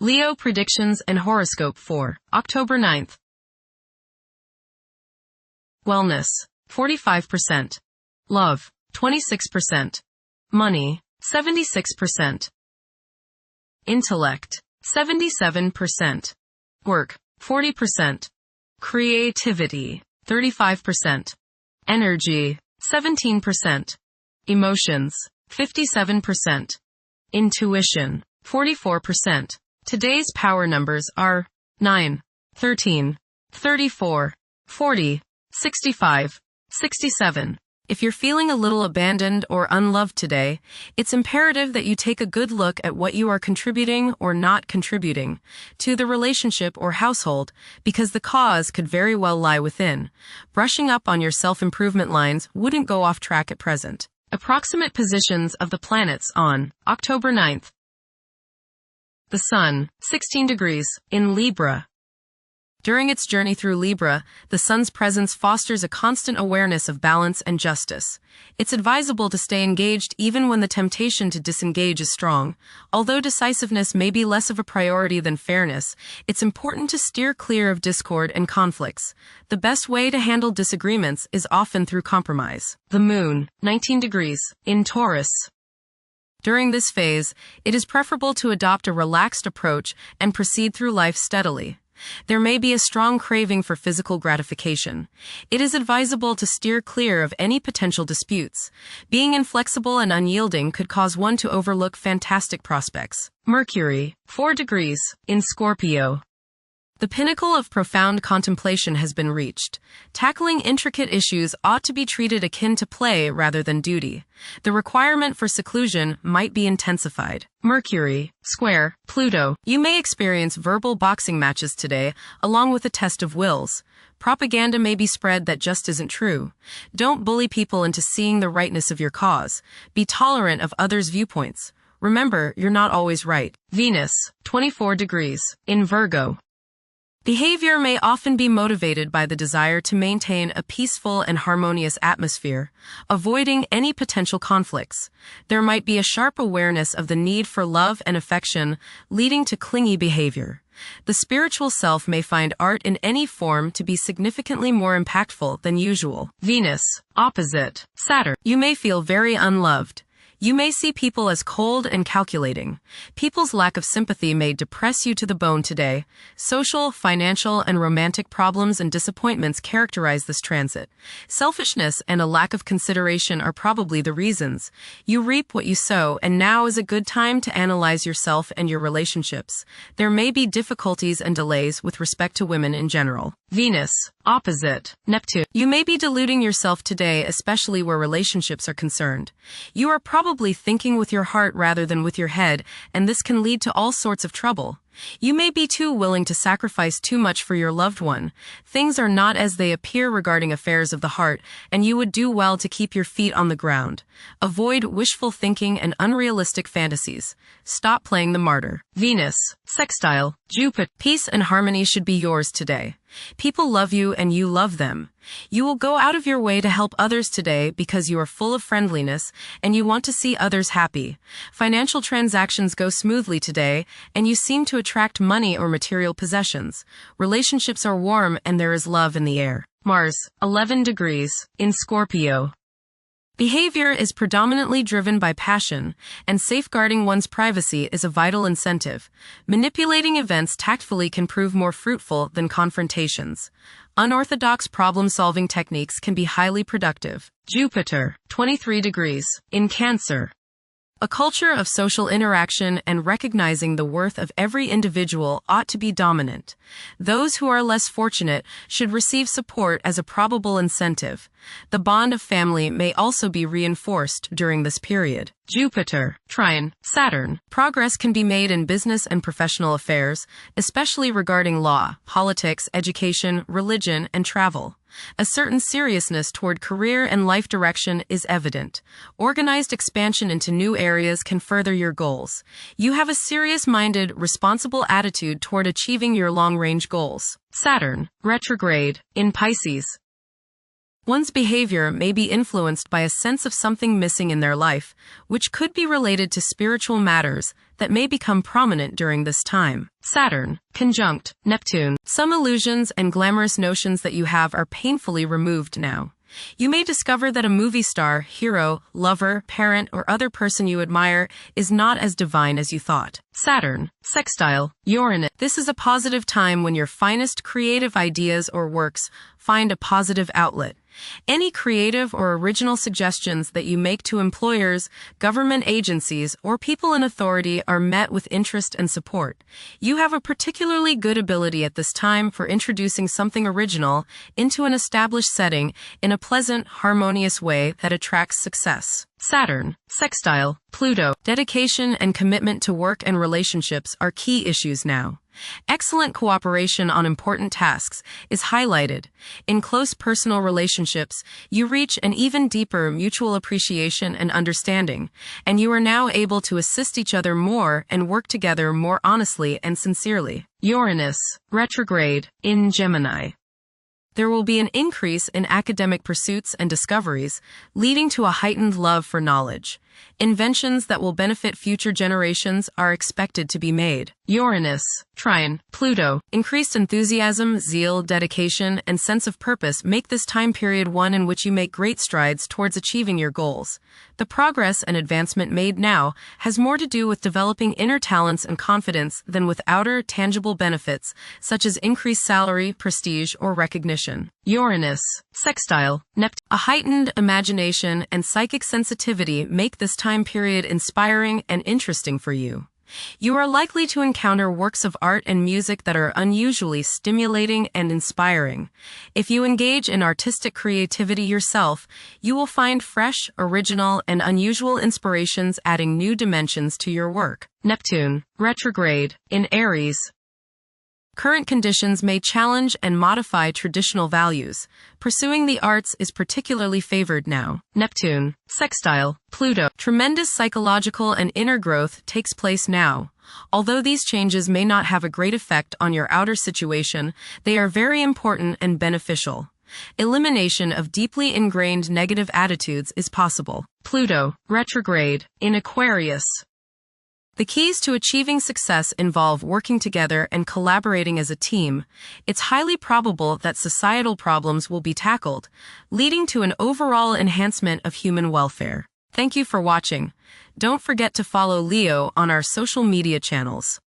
Leo predictions and horoscope for October 9th. Wellness, 45%. Love, 26%. Money, 76%. Intellect, 77%. Work, 40%. Creativity, 35%. Energy, 17%. Emotions, 57%. Intuition, 44%. Today's power numbers are 9, 13, 34, 40, 65, 67. If you're feeling a little abandoned or unloved today, it's imperative that you take a good look at what you are contributing or not contributing to the relationship or household, because the cause could very well lie within. Brushing up on your self-improvement lines wouldn't go off track at present. Approximate positions of the planets on October 9th. The Sun, 16 degrees, in Libra. During its journey through Libra, the Sun's presence fosters a constant awareness of balance and justice. It's advisable to stay engaged even when the temptation to disengage is strong. Although decisiveness may be less of a priority than fairness, it's important to steer clear of discord and conflicts. The best way to handle disagreements is often through compromise. The Moon, 19 degrees, in Taurus. During this phase, it is preferable to adopt a relaxed approach and proceed through life steadily. There may be a strong craving for physical gratification. It is advisable to steer clear of any potential disputes. Being inflexible and unyielding could cause one to overlook fantastic prospects. Mercury, 4 degrees, in Scorpio. The pinnacle of profound contemplation has been reached. Tackling intricate issues ought to be treated akin to play rather than duty. The requirement for seclusion might be intensified. Mercury, square, Pluto. You may experience verbal boxing matches today, along with a test of wills. Propaganda may be spread that just isn't true. Don't bully people into seeing the rightness of your cause. Be tolerant of others' viewpoints. Remember, you're not always right. Venus, 24 degrees, in Virgo. Behavior may often be motivated by the desire to maintain a peaceful and harmonious atmosphere, avoiding any potential conflicts. There might be a sharp awareness of the need for love and affection, leading to clingy behavior. The spiritual self may find art in any form to be significantly more impactful than usual. Venus, opposite Saturn. You may feel very unloved. You may see people as cold and calculating. People's lack of sympathy may depress you to the bone today. Social, financial, and romantic problems and disappointments characterize this transit. Selfishness and a lack of consideration are probably the reasons. You reap what you sow, and now is a good time to analyze yourself and your relationships. There may be difficulties and delays with respect to women in general. Venus, opposite Neptune. You may be deluding yourself today, especially where relationships are concerned. You are probably thinking with your heart rather than with your head, and this can lead to all sorts of trouble. You may be too willing to sacrifice too much for your loved one. Things are not as they appear regarding affairs of the heart, and you would do well to keep your feet on the ground. Avoid wishful thinking and unrealistic fantasies. Stop playing the martyr. Venus, sextile Jupiter. Peace and harmony should be yours today. People love you and you love them. You will go out of your way to help others today because you are full of friendliness and you want to see others happy. Financial transactions go smoothly today, and you seem to attract money or material possessions. Relationships are warm and there is love in the air. Mars, 11 degrees, in Scorpio. Behavior is predominantly driven by passion, and safeguarding one's privacy is a vital incentive. Manipulating events tactfully can prove more fruitful than confrontations. Unorthodox problem-solving techniques can be highly productive. Jupiter, 23 degrees, in Cancer. A culture of social interaction and recognizing the worth of every individual ought to be dominant. Those who are less fortunate should receive support as a probable incentive. The bond of family may also be reinforced during this period. Jupiter, trine Saturn. Progress can be made in business and professional affairs, especially regarding law, politics, education, religion, and travel. A certain seriousness toward career and life direction is evident. Organized expansion into new areas can further your goals. You have a serious-minded, responsible attitude toward achieving your long-range goals. Saturn, retrograde, in Pisces. One's behavior may be influenced by a sense of something missing in their life, which could be related to spiritual matters, that may become prominent during this time. Saturn, conjunct Neptune. Some illusions and glamorous notions that you have are painfully removed now. You may discover that a movie star, hero, lover, parent, or other person you admire is not as divine as you thought. Saturn, sextile Uranus. This is a positive time when your finest creative ideas or works find a positive outlet. Any creative or original suggestions that you make to employers, government agencies, or people in authority are met with interest and support. You have a particularly good ability at this time for introducing something original into an established setting in a pleasant, harmonious way that attracts success. Saturn, sextile Pluto. Dedication and commitment to work and relationships are key issues now. Excellent cooperation on important tasks is highlighted. In close personal relationships, you reach an even deeper mutual appreciation and understanding, and you are now able to assist each other more and work together more honestly and sincerely. Uranus, retrograde in Gemini. There will be an increase in academic pursuits and discoveries, leading to a heightened love for knowledge. Inventions that will benefit future generations are expected to be made. Uranus, trine Pluto. Increased enthusiasm, zeal, dedication, and sense of purpose make this time period one in which you make great strides towards achieving your goals. The progress and advancement made now has more to do with developing inner talents and confidence than with outer, tangible benefits, such as increased salary, prestige, or recognition. Uranus, sextile Neptune. A heightened imagination and psychic sensitivity make this time period inspiring and interesting for you. You are likely to encounter works of art and music that are unusually stimulating and inspiring. If you engage in artistic creativity yourself, you will find fresh, original, and unusual inspirations adding new dimensions to your work. Neptune, retrograde in Aries. Current conditions may challenge and modify traditional values. Pursuing the arts is particularly favored now. Neptune, sextile Pluto. Tremendous psychological and inner growth takes place now. Although these changes may not have a great effect on your outer situation, they are very important and beneficial. Elimination of deeply ingrained negative attitudes is possible. Pluto, retrograde in Aquarius. The keys to achieving success involve working together and collaborating as a team. It's highly probable that societal problems will be tackled, leading to an overall enhancement of human welfare. Thank you for watching. Don't forget to follow Leo on our social media channels.